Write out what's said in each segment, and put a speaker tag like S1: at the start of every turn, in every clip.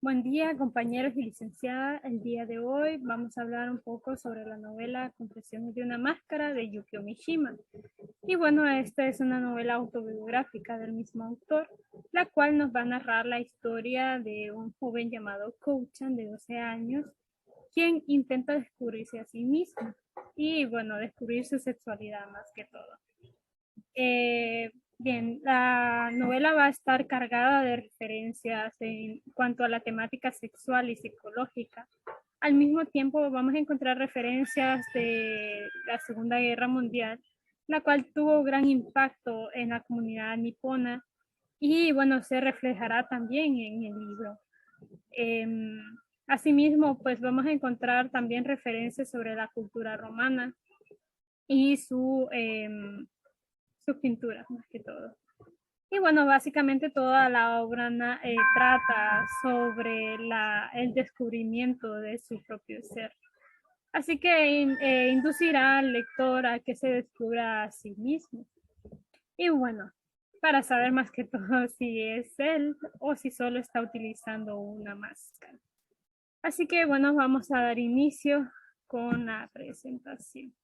S1: Buen día, compañeros y licenciada. El día de hoy vamos a hablar un poco sobre la novela Confesiones de una máscara de Yukio Mishima. Y bueno, esta es una novela autobiográfica del mismo autor, la cual nos va a narrar la historia de un joven llamado Kouchan de 12 años, quien intenta descubrirse a sí mismo y bueno, descubrir su sexualidad más que todo. Bien, la novela va a estar cargada de referencias en cuanto a la temática sexual y psicológica. Al mismo tiempo vamos a encontrar referencias de la Segunda Guerra Mundial, la cual tuvo gran impacto en la comunidad nipona y bueno, se reflejará también en el libro. Eh, Asimismo, pues vamos a encontrar también referencias sobre la cultura romana y sus pinturas más que todo. Y bueno, básicamente toda la obra trata sobre el descubrimiento de su propio ser. Así que inducirá al lector a que se descubra a sí mismo. Y bueno, para saber más que todo si es él o si solo está utilizando una máscara. Así que bueno, vamos a dar inicio con la presentación.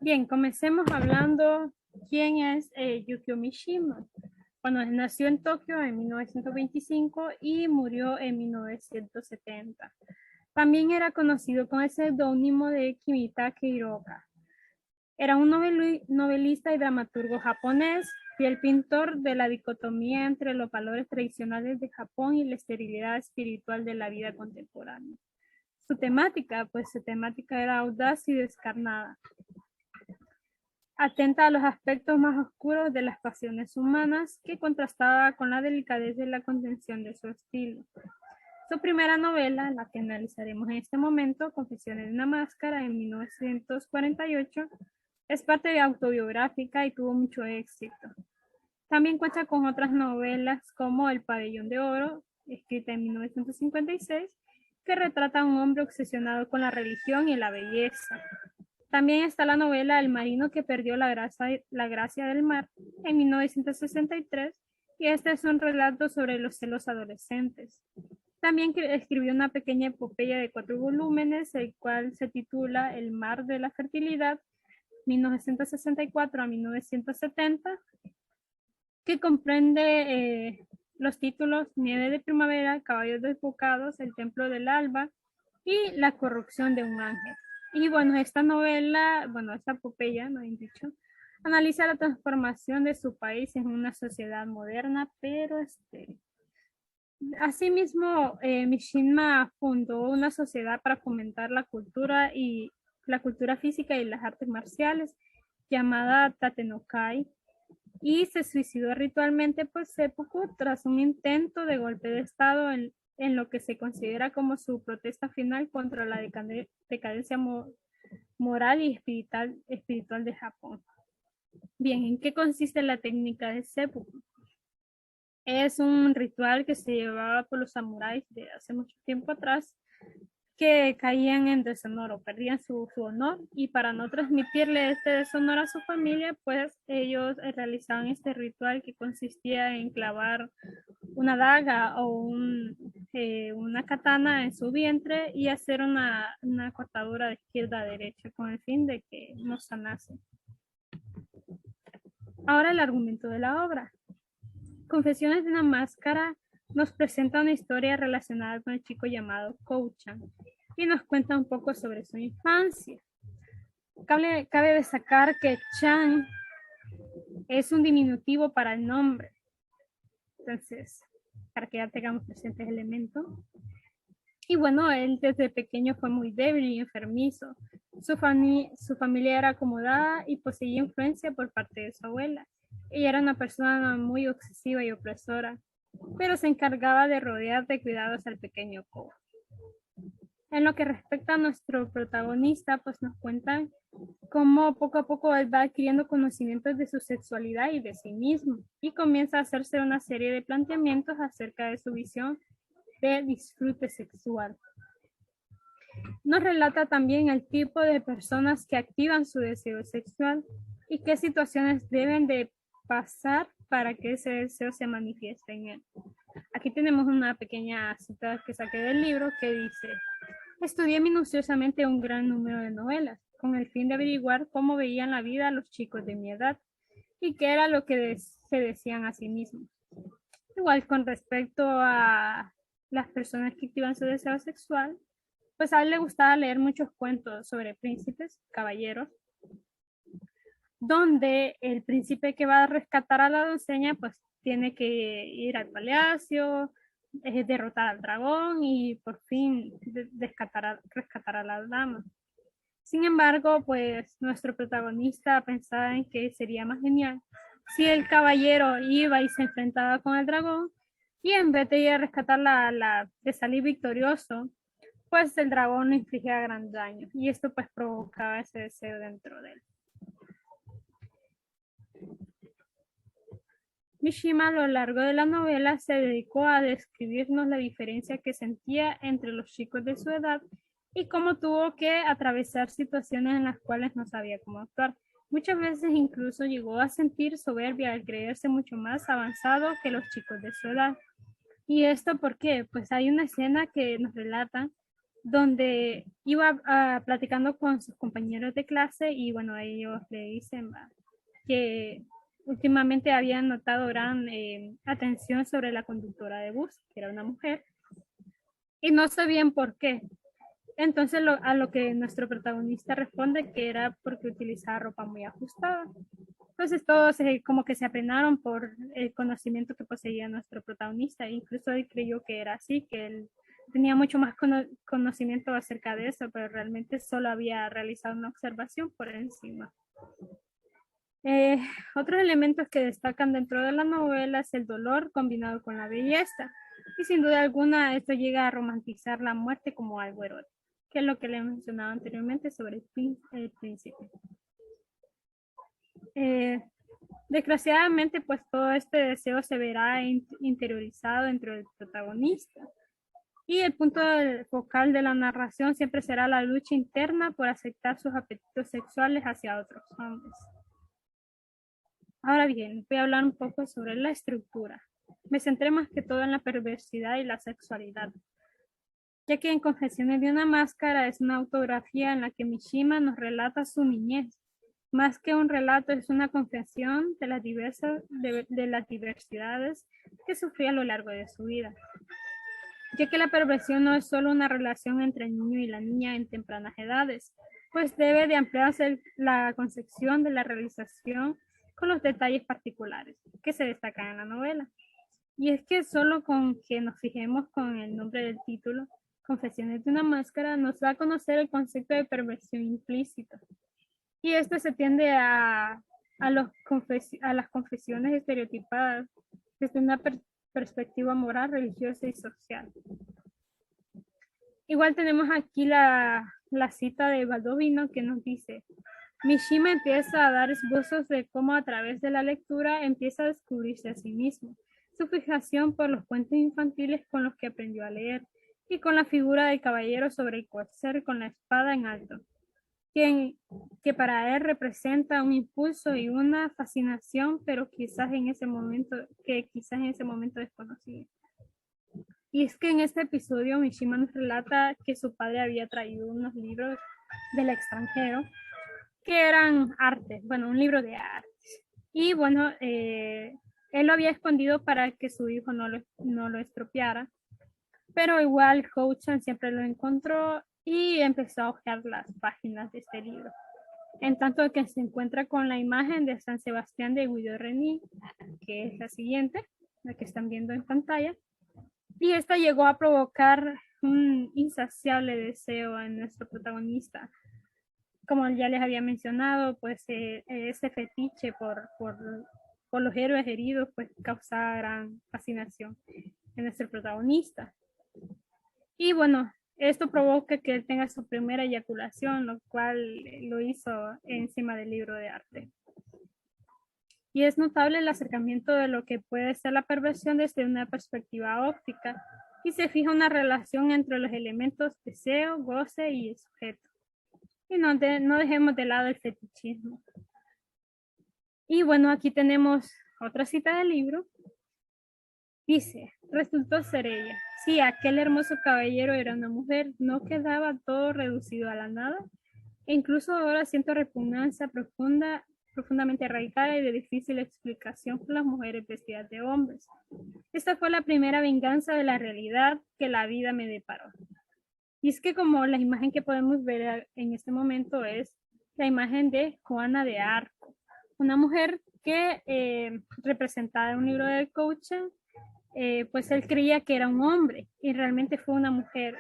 S1: Bien, comencemos hablando quién es Yukio Mishima. Bueno, nació en Tokio en 1925 y murió en 1970. También era conocido con el seudónimo de Kimitake Hiroka. Era un novelista y dramaturgo japonés, fiel pintor de la dicotomía entre los valores tradicionales de Japón y la esterilidad espiritual de la vida contemporánea. Su temática era audaz y descarnada, atenta a los aspectos más oscuros de las pasiones humanas, que contrastaba con la delicadeza y la contención de su estilo. Su primera novela, la que analizaremos en este momento, Confesiones de una máscara, en 1948, es parte autobiográfica y tuvo mucho éxito. También cuenta con otras novelas como El Pabellón de Oro, escrita en 1956, que retrata a un hombre obsesionado con la religión y la belleza. También está la novela El marino que perdió la gracia del mar, en 1963, y este es un relato sobre los celos adolescentes. También escribió una pequeña epopeya de 4 volúmenes, el cual se titula El mar de la fertilidad, 1964 a 1970, que comprende los títulos Nieve de primavera, Caballos desbocados, El templo del alba y La corrupción de un ángel. Y bueno, esta novela, bueno, esta epopeya, no he dicho, analiza la transformación de su país en una sociedad moderna, pero asimismo, Mishima fundó una sociedad para fomentar la cultura física y las artes marciales llamada Tatenokai, y se suicidó ritualmente por seppuku tras un intento de golpe de estado en lo que se considera como su protesta final contra la decadencia moral y espiritual de Japón. Bien, ¿en qué consiste la técnica de seppuku? Es un ritual que se llevaba por los samuráis de hace mucho tiempo atrás, que caían en deshonor, perdían su honor, y para no transmitirle este deshonor a su familia, pues ellos realizaban este ritual que consistía en clavar una daga o una katana en su vientre y hacer una cortadura de izquierda a derecha con el fin de que no sanase. Ahora el argumento de la obra. Confesiones de una máscara nos presenta una historia relacionada con el chico llamado Kouchan y nos cuenta un poco sobre su infancia. Cabe destacar que Chan es un diminutivo para el nombre, entonces, para que ya tengamos presente el elemento. Y bueno, él desde pequeño fue muy débil y enfermizo. Su familia era acomodada y poseía influencia por parte de su abuela. Ella era una persona muy obsesiva y opresora, pero se encargaba de rodear de cuidados al pequeño Ko. En lo que respecta a nuestro protagonista, pues nos cuentan cómo poco a poco él va adquiriendo conocimientos de su sexualidad y de sí mismo, y comienza a hacerse una serie de planteamientos acerca de su visión de disfrute sexual. Nos relata también el tipo de personas que activan su deseo sexual y qué situaciones deben de pasar para que ese deseo se manifieste en él. Aquí tenemos una pequeña cita que saqué del libro que dice: estudié minuciosamente un gran número de novelas con el fin de averiguar cómo veían la vida los chicos de mi edad y qué era lo que se decían a sí mismos. Igual con respecto a las personas que activan su deseo sexual, pues a él le gustaba leer muchos cuentos sobre príncipes, caballeros, donde el príncipe que va a rescatar a la doncella, pues tiene que ir al palacio, derrotar al dragón y por fin rescatar a la dama. Sin embargo, pues nuestro protagonista pensaba en que sería más genial si el caballero iba y se enfrentaba con el dragón y en vez de ir a rescatarla, de salir victorioso, pues el dragón le infligía gran daño y esto pues provocaba ese deseo dentro de él. Mishima a lo largo de la novela se dedicó a describirnos la diferencia que sentía entre los chicos de su edad y cómo tuvo que atravesar situaciones en las cuales no sabía cómo actuar. Muchas veces incluso llegó a sentir soberbia al creerse mucho más avanzado que los chicos de su edad. ¿Y esto por qué? Pues hay una escena que nos relata donde iba platicando con sus compañeros de clase y bueno, ellos le dicen que últimamente habían notado gran atención sobre la conductora de bus, que era una mujer, y no sabían por qué. Entonces a lo que nuestro protagonista responde que era porque utilizaba ropa muy ajustada. Entonces todos como que se apenaron por el conocimiento que poseía nuestro protagonista. Incluso él creyó que era así, que él tenía mucho más conocimiento acerca de eso, pero realmente solo había realizado una observación por encima. Eh, Otros elementos que destacan dentro de la novela es el dolor combinado con la belleza. Y sin duda alguna esto llega a romantizar la muerte como algo erótico, que es lo que le he mencionado anteriormente sobre el príncipe. Desgraciadamente, pues todo este deseo se verá interiorizado dentro del protagonista. Y el punto focal de la narración siempre será la lucha interna por aceptar sus apetitos sexuales hacia otros hombres. Ahora bien, voy a hablar un poco sobre la estructura. Me centré más que todo en la perversidad y la sexualidad, ya que en Confesiones de una máscara es una autografía en la que Mishima nos relata su niñez. Más que un relato, es una confesión de las diversidades que sufrió a lo largo de su vida, ya que la perversión no es solo una relación entre el niño y la niña en tempranas edades, pues debe de ampliarse la concepción de la realización con los detalles particulares que se destacan en la novela. Y es que solo con que nos fijemos con el nombre del título, Confesiones de una máscara, nos da a conocer el concepto de perversión implícita. Y esto se tiende a las confesiones estereotipadas desde una perspectiva moral, religiosa y social. Igual tenemos aquí la cita de Baldovino que nos dice: Mishima empieza a dar esbozos de cómo a través de la lectura empieza a descubrirse a sí mismo, su fijación por los cuentos infantiles con los que aprendió a leer y con la figura del caballero sobre el corcel con la espada en alto, que para él representa un impulso y una fascinación, pero quizás en ese momento desconocido. Y es que en este episodio Mishima nos relata que su padre había traído unos libros del extranjero que eran arte, bueno, un libro de arte. Y bueno, él lo había escondido para que su hijo no lo estropeara, pero igual Coachan siempre lo encontró y empezó a hojear las páginas de este libro. En tanto que se encuentra con la imagen de San Sebastián de Guido Reni, que es la siguiente, la que están viendo en pantalla, y esta llegó a provocar un insaciable deseo en nuestro protagonista. Como ya les había mencionado, pues ese fetiche por los héroes heridos pues causaba gran fascinación en nuestro protagonista. Y bueno, Esto provoca que él tenga su primera eyaculación, lo cual lo hizo encima del libro de arte. Y es notable el acercamiento de lo que puede ser la perversión desde una perspectiva óptica, y se fija una relación entre los elementos deseo, goce y sujeto. Y no dejemos de lado el fetichismo. Y bueno, aquí tenemos otra cita del libro. Dice, resultó ser ella. Sí, aquel hermoso caballero era una mujer, no quedaba todo reducido a la nada. E incluso ahora siento repugnancia profundamente arraigada y de difícil explicación por las mujeres vestidas de hombres. Esta fue la primera venganza de la realidad que la vida me deparó. Y es que como la imagen que podemos ver en este momento es la imagen de Juana de Arco, una mujer que representada en un libro de coaching, pues él creía que era un hombre y realmente fue una mujer.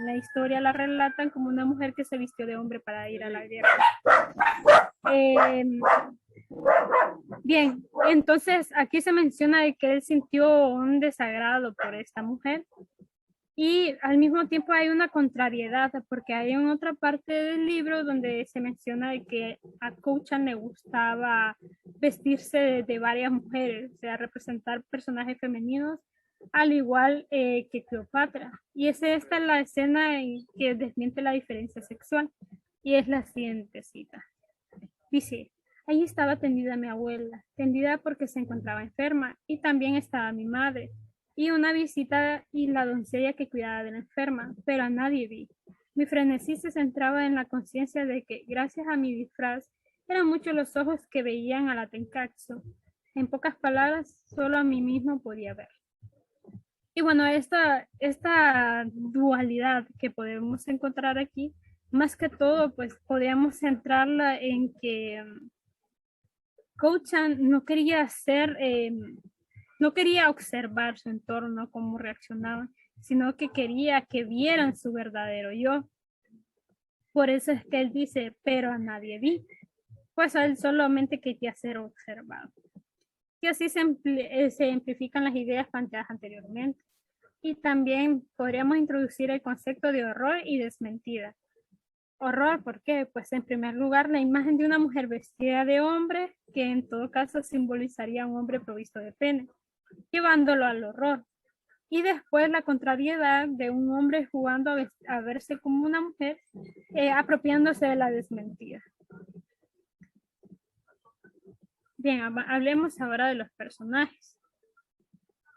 S1: La historia la relatan como una mujer que se vistió de hombre para ir a la guerra. Eh, bien, entonces aquí se menciona de que él sintió un desagrado por esta mujer. Y al mismo tiempo hay una contrariedad, porque hay en otra parte del libro donde se menciona de que a Cauchan le gustaba vestirse de varias mujeres, o sea, representar personajes femeninos, al igual que Cleopatra. Y esta es la escena en que desmiente la diferencia sexual. Y es la siguiente cita. Dice, ahí estaba tendida mi abuela, tendida porque se encontraba enferma, y también estaba mi madre y una visita y la doncella que cuidaba de la enferma, pero a nadie vi. Mi frenesí se centraba en la conciencia de que, gracias a mi disfraz, eran muchos los ojos que veían a la Tencaxo. En pocas palabras, solo a mí mismo podía ver. Y bueno, esta dualidad que podemos encontrar aquí, más que todo, pues podríamos centrarla en que Cauchan no quería hacer no quería observar su entorno, cómo reaccionaban, sino que quería que vieran su verdadero yo. Por eso es que él dice, pero a nadie vi, pues a él solamente quería ser observado. Y así se amplifican las ideas planteadas anteriormente. Y también podríamos introducir el concepto de horror y desmentida. Horror, ¿por qué? Pues en primer lugar, la imagen de una mujer vestida de hombre, que en todo caso simbolizaría a un hombre provisto de pene, llevándolo al horror. Y después la contrariedad de un hombre jugando a verse como una mujer, apropiándose de la desmentida. Bien, hablemos ahora de los personajes.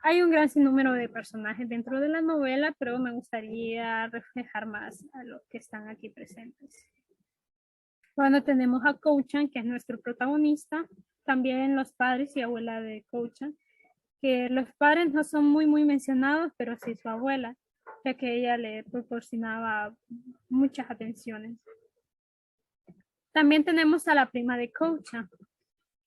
S1: Hay un gran sinnúmero de personajes dentro de la novela, pero me gustaría reflejar más a los que están aquí presentes. Bueno, tenemos a Cauchan, que es nuestro protagonista, también los padres y abuela de Cauchan, que los padres no son muy mencionados, pero sí su abuela, ya que ella le proporcionaba muchas atenciones. También tenemos a la prima de Cauchan,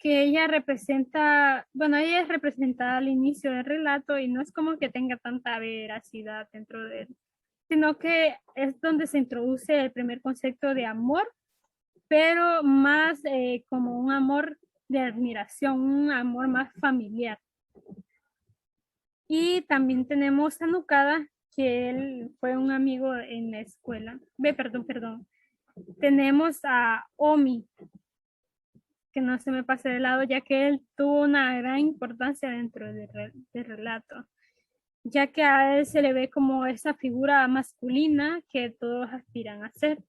S1: que ella representa, bueno, ella es representada al inicio del relato y no es como que tenga tanta veracidad dentro de él, sino que es donde se introduce el primer concepto de amor, pero más como un amor de admiración, un amor más familiar. Y también tenemos a Nukada, que él fue un amigo en la escuela. Perdón. Tenemos a Omi, que no se me pase de lado, ya que él tuvo una gran importancia dentro del relato, ya que a él se le ve como esa figura masculina que todos aspiran a ser.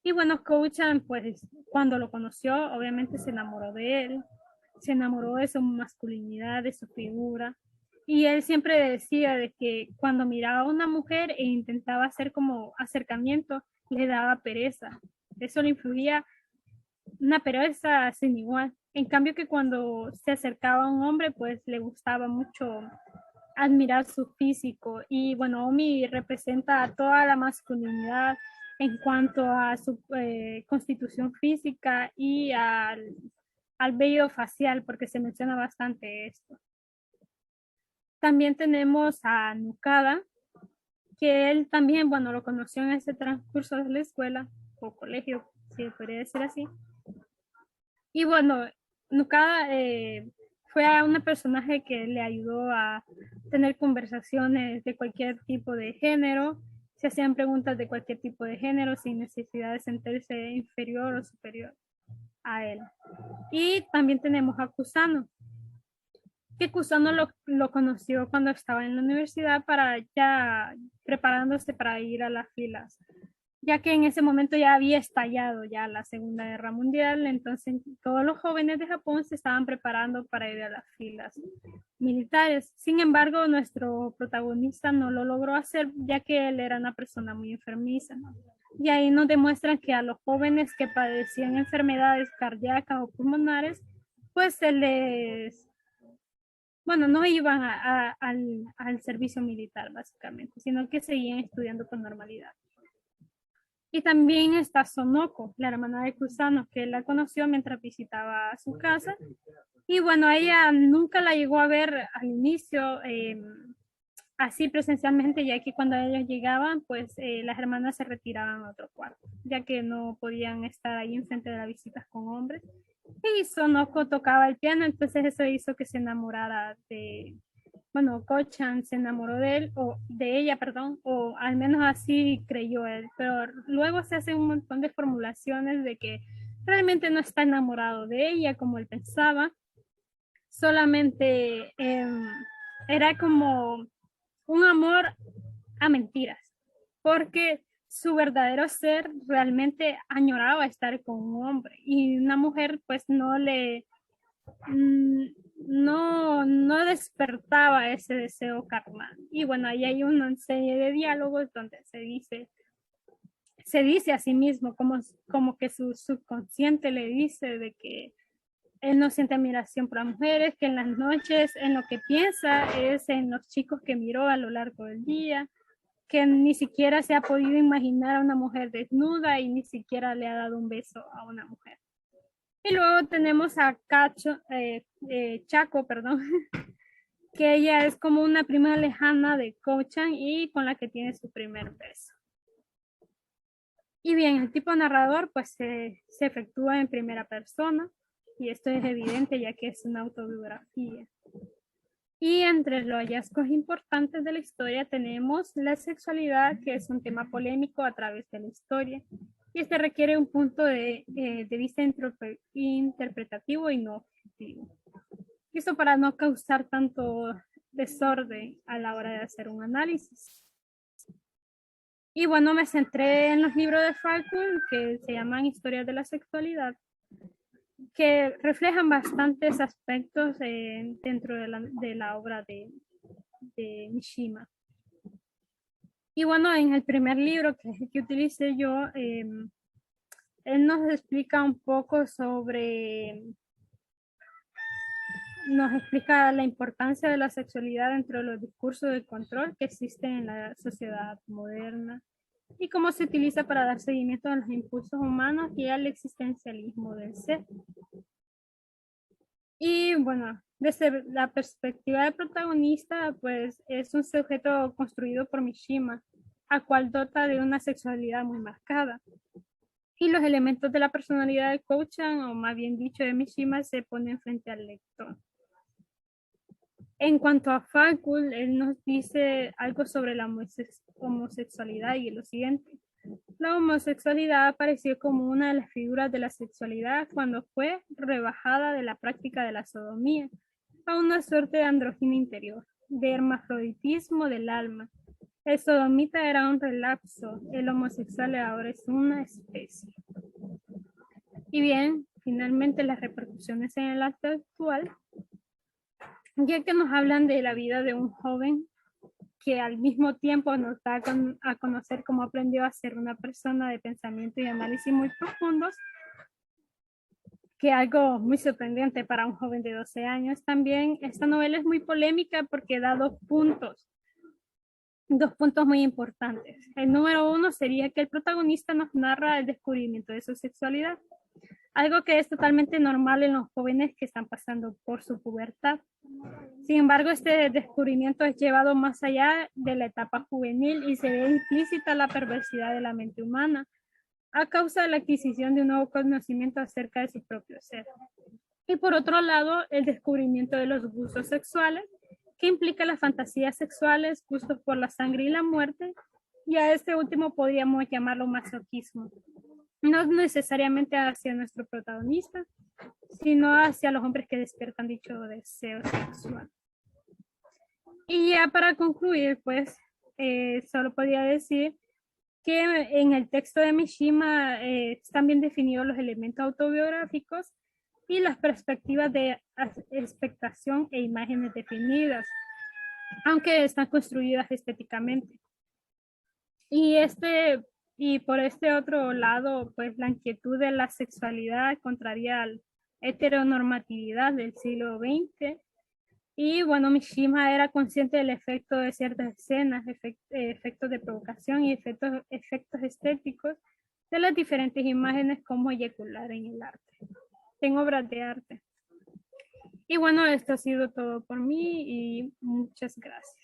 S1: Y bueno, Kouchan, pues cuando lo conoció, obviamente se enamoró de él, se enamoró de su masculinidad, de su figura. Y él siempre decía de que cuando miraba a una mujer e intentaba hacer como acercamiento, le daba pereza. Eso le influía una pereza sin igual. En cambio que cuando se acercaba a un hombre, pues le gustaba mucho admirar su físico. Y bueno, Omi representa a toda la masculinidad en cuanto a su constitución física y al vello facial, porque se menciona bastante esto. También tenemos a Nukada, que él también, bueno, lo conoció en ese transcurso de la escuela o colegio, si podría decir así. Y bueno, Nukada fue a una personaje que le ayudó a tener conversaciones de cualquier tipo de género Se hacían preguntas de cualquier tipo de género sin necesidad de sentirse inferior o superior a él. Y también tenemos a Cusano, que Cusano lo conoció cuando estaba en la universidad para ya preparándose para ir a las filas, ya que en ese momento ya había estallado ya la Segunda Guerra Mundial, entonces todos los jóvenes de Japón se estaban preparando para ir a las filas militares. Sin embargo, nuestro protagonista no lo logró hacer, ya que él era una persona muy enfermiza. Y ahí nos demuestran que a los jóvenes que padecían enfermedades cardíacas o pulmonares, pues se les, bueno, no iban al servicio militar básicamente, sino que seguían estudiando con normalidad. Y también está Sonoko, la hermana de Kusano, que él la conoció mientras visitaba su casa. Y bueno, ella nunca la llegó a ver al inicio así presencialmente, ya que cuando ellos llegaban, pues las hermanas se retiraban a otro cuarto, ya que no podían estar ahí enfrente de las visitas con hombres. Y Sonoko tocaba el piano, entonces eso hizo que se enamorara de, bueno, Kochan se enamoró de él, o de ella, perdón, o al menos así creyó él, pero luego se hace un montón de formulaciones de que realmente no está enamorado de ella como él pensaba, solamente era como un amor a mentiras, porque su verdadero ser realmente añoraba estar con un hombre y una mujer pues no despertaba ese deseo carnal. Y bueno, ahí hay una serie de diálogos donde se dice a sí mismo como que su subconsciente le dice de que él no siente admiración por las mujeres, que en las noches en lo que piensa es en los chicos que miró a lo largo del día, que ni siquiera se ha podido imaginar a una mujer desnuda y ni siquiera le ha dado un beso a una mujer. Y luego tenemos a Chaco, perdón, que ella es como una prima lejana de Kochan y con la que tiene su primer beso. Y bien, el tipo narrador pues se efectúa en primera persona y esto es evidente ya que es una autobiografía. Y entre los hallazgos importantes de la historia tenemos la sexualidad, que es un tema polémico a través de la historia. Y este requiere un punto de vista interpretativo y no objetivo. Y eso para no causar tanto desorden a la hora de hacer un análisis. Y bueno, me centré en los libros de Falkul que se llaman Historias de la Sexualidad, que reflejan bastantes aspectos dentro de la obra de Mishima. Y bueno, en el primer libro, que es el que utilicé yo, él nos explica un poco nos explica la importancia de la sexualidad dentro de los discursos de control que existen en la sociedad moderna y cómo se utiliza para dar seguimiento a los impulsos humanos y al existencialismo del ser. Y bueno, desde la perspectiva del protagonista, pues es un sujeto construido por Mishima, a cual dota de una sexualidad muy marcada. Y los elementos de la personalidad de Kouchan, o más bien dicho de Mishima, se ponen frente al lector. En cuanto a Falkul, él nos dice algo sobre la homosexualidad y lo siguiente. La homosexualidad apareció como una de las figuras de la sexualidad cuando fue rebajada de la práctica de la sodomía a una suerte de andrógino interior, de hermafroditismo del alma. El sodomita era un relapso, el homosexual ahora es una especie. Y bien, finalmente las repercusiones en el acto actual, ya que nos hablan de la vida de un joven que al mismo tiempo nos da a conocer cómo aprendió a ser una persona de pensamiento y análisis muy profundos, que algo muy sorprendente para un joven de 12 años. También esta novela es muy polémica porque da dos puntos muy importantes. El número uno sería que el protagonista nos narra el descubrimiento de su sexualidad, algo que es totalmente normal en los jóvenes que están pasando por su pubertad. Sin embargo, este descubrimiento es llevado más allá de la etapa juvenil y se ve implícita la perversidad de la mente humana a causa de la adquisición de un nuevo conocimiento acerca de su propio ser. Y por otro lado, el descubrimiento de los gustos sexuales, que implica las fantasías sexuales, gustos por la sangre y la muerte, Y a este último podríamos llamarlo masoquismo. No necesariamente hacia nuestro protagonista, sino hacia los hombres que despiertan dicho deseo sexual. Y ya para concluir, pues, solo podría decir que en el texto de Mishima están bien definidos los elementos autobiográficos y las perspectivas de expectación e imágenes definidas, aunque están construidas estéticamente. Y por este otro lado, pues la inquietud de la sexualidad contraria a la heteronormatividad del siglo XX. Y bueno, Mishima era consciente del efecto de ciertas escenas, efectos de provocación y efectos estéticos de las diferentes imágenes como eyacular en el arte, en obras de arte. Y bueno, esto ha sido todo por mí y muchas gracias.